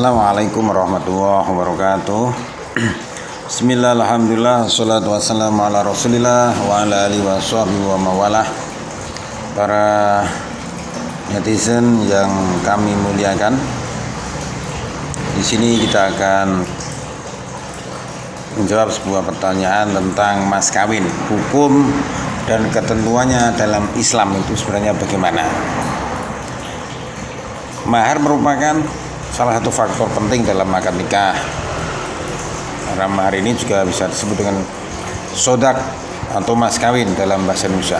Assalamualaikum warahmatullahi wabarakatuh. Bismillah, alhamdulillah, salatu wassalamu ala rasulillah wa ala alihi wa sahbihi wa mawalah. Para netizen yang kami muliakan, di sini kita akan menjawab sebuah pertanyaan tentang mas kawin, hukum dan ketentuannya dalam Islam itu sebenarnya bagaimana. Mahar merupakan salah satu faktor penting dalam akad nikah. Karena mahar ini juga bisa disebut dengan sodak atau mas kawin dalam bahasa Indonesia.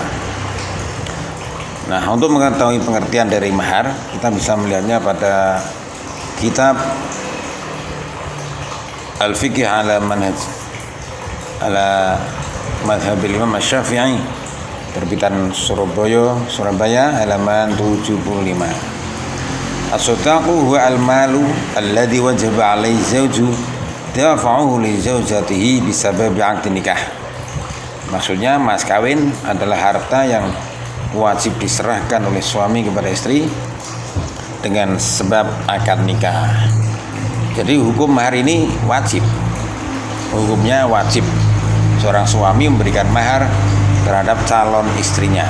Nah, untuk mengetahui pengertian dari mahar, kita bisa melihatnya pada kitab Al-Fiqh ala Manhaj ala Madhabil Imam Asy-Syafi'i, terbitan Surabaya, halaman 75. As-sodaqu huwa al-malu alladhi wajaba alaihi zawju dafa'uhu li zawjatihi bisababi 'aqdi nikah. Maksudnya mas kawin adalah harta yang wajib diserahkan oleh suami kepada istri dengan sebab akad nikah. Jadi hukum mahar ini wajib. Hukumnya wajib seorang suami memberikan mahar terhadap calon istrinya.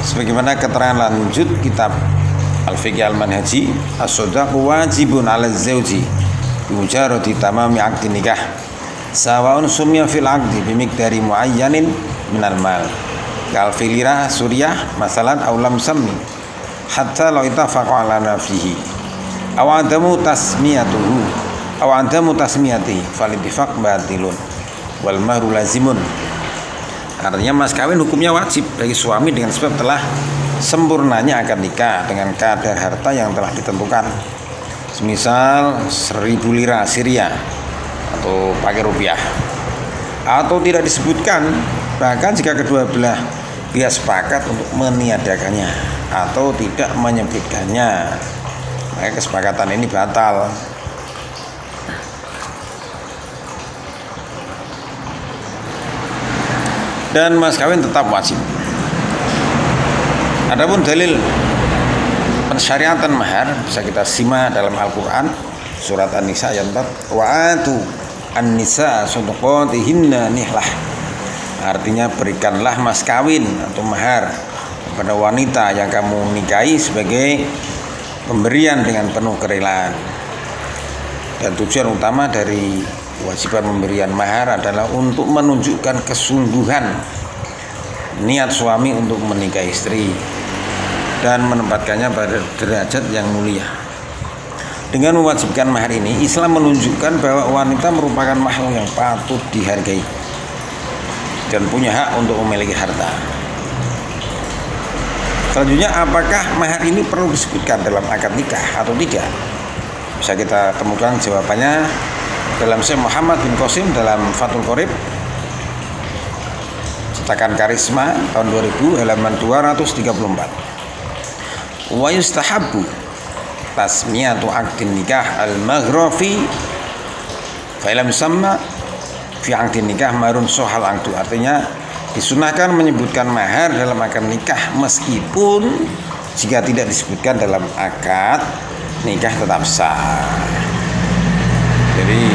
Sebagaimana keterangan lanjut kitab Al-Fiqh al-Manhaji, as-sodaqu wajibun 'ala zawji bi mujarradi tamami 'aqdi nikah sawa'un sumya fil 'aqdi bi miqdari muayyanin minal mal kal filira suriyah masalan aw lam sammi hatta law ittafaqa 'ala nafsihi aw adamu tasmiyatihi fal ittifaq batilun wal mahru lazimun. Artinya mas kawin hukumnya wajib bagi suami dengan sebab telah sempurnanya akad nikah dengan kadar harta yang telah ditentukan. Semisal 1000 lira Syria atau pakai rupiah, atau tidak disebutkan, bahkan jika kedua belah pihak sepakat untuk meniadakannya atau tidak menyebutkannya, maka kesepakatan ini batal. Dan mas kawin tetap wajib. Adapun dalil pensyariatan mahar bisa kita simak dalam Al-Quran surat An-Nisa ayat 4, wa atu an-nisa sadaqatihinna nihlah. Artinya berikanlah mas kawin atau mahar kepada wanita yang kamu nikahi sebagai pemberian dengan penuh kerelaan. Dan tujuan utama dari kewajiban pemberian mahar adalah untuk menunjukkan kesungguhan niat suami untuk menikahi istri dan menempatkannya pada derajat yang mulia. Dengan mewajibkan mahar ini, Islam menunjukkan bahwa wanita merupakan makhluk yang patut dihargai dan punya hak untuk memiliki harta. Selanjutnya, apakah mahar ini perlu disebutkan dalam akad nikah atau tidak? Bisa kita temukan jawabannya dalam Syekh Muhammad bin Qasim dalam Fathul Qorib cetakan Karisma tahun 2000 halaman 234. Wa yustahabbu tasmiyatu 'aqdin nikah al-maghrafi fa lam yusamma fi 'aqdin nikah marun sohal 'aqdu. Artinya disunahkan menyebutkan mahar dalam akad nikah meskipun jika tidak disebutkan dalam akad nikah tetap sah. Jadi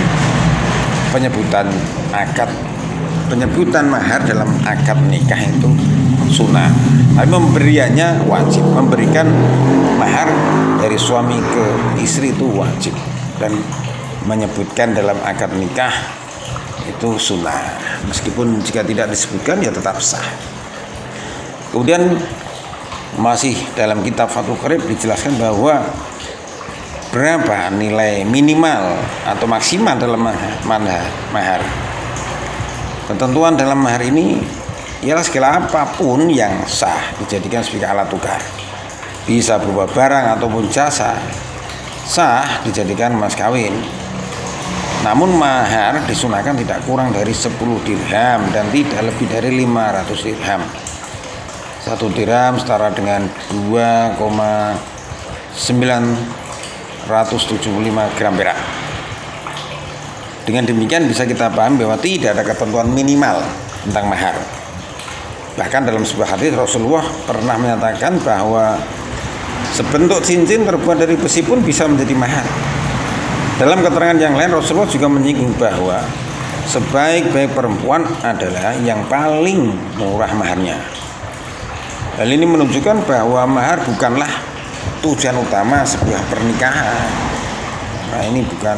penyebutan mahar dalam akad nikah itu sunnah, tapi pemberiannya wajib. Memberikan mahar dari suami ke istri itu wajib, dan menyebutkan dalam akad nikah itu sunnah. Meskipun jika tidak disebutkan ya tetap sah. Kemudian masih dalam kitab Fathul Qorib dijelaskan bahwa berapa nilai minimal atau maksimal dalam mahar. Ketentuan dalam mahar ini ialah segala apapun yang sah dijadikan sebagai alat tukar. Bisa berupa barang ataupun jasa sah dijadikan mas kawin. Namun mahar disunahkan tidak kurang dari 10 dirham dan tidak lebih dari 500 dirham. 1 dirham setara dengan 2,975 gram perak. Dengan demikian bisa kita paham bahwa tidak ada ketentuan minimal tentang mahar. Bahkan dalam sebuah hadis Rasulullah pernah menyatakan bahwa Sebentuk cincin terbuat dari besi pun bisa menjadi mahar. Dalam keterangan yang lain, Rasulullah juga menyinggung bahwa sebaik-baik perempuan adalah yang paling murah maharnya. Hal ini menunjukkan bahwa mahar bukanlah tujuan utama sebuah pernikahan. Nah, ini bukan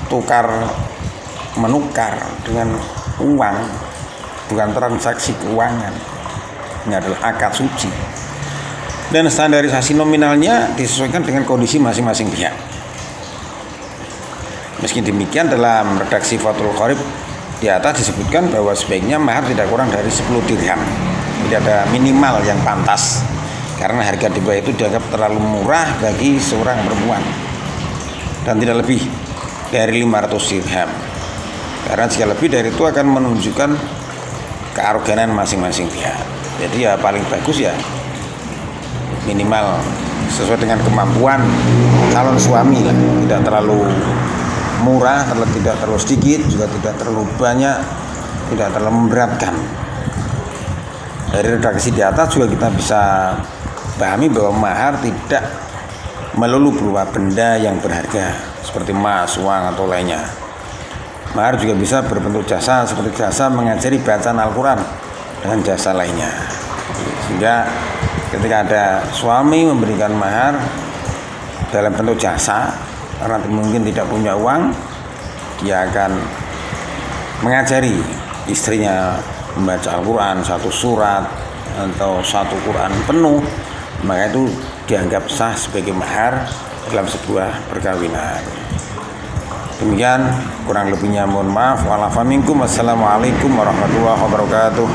tukar menukar dengan uang, bukan transaksi keuangan. Ini adalah akad suci. Dan standarisasi nominalnya disesuaikan dengan kondisi masing-masing pihak. Meski demikian, dalam redaksi Fathul Qorib di atas disebutkan bahwa sebaiknya mahar tidak kurang dari 10 dirham. Tidak ada minimal yang pantas, karena harga di bawah itu dianggap terlalu murah bagi seorang perempuan, dan tidak lebih dari 500 dirham, karena jika lebih dari itu akan menunjukkan kearoganan masing-masing pihak. Jadi ya paling bagus ya minimal sesuai dengan kemampuan calon suami lah, tidak terlalu murah, tidak terlalu sedikit, juga tidak terlalu banyak, tidak terlalu memberatkan. Dari redaksi di atas juga kita bisa pahami bahwa mahar tidak melulu berupa benda yang berharga seperti emas, uang atau lainnya. Mahar juga bisa berbentuk jasa seperti jasa mengajari bacaan Al-Quran dan jasa lainnya. Sehingga ketika ada suami memberikan mahar dalam bentuk jasa, karena mungkin tidak punya uang, dia akan mengajari istrinya membaca Al-Quran, satu surat atau satu Quran penuh, maka itu dianggap sah sebagai mahar dalam sebuah perkawinan. Demikian, kurang lebihnya mohon maaf. Wassalamualaikum warahmatullahi wabarakatuh.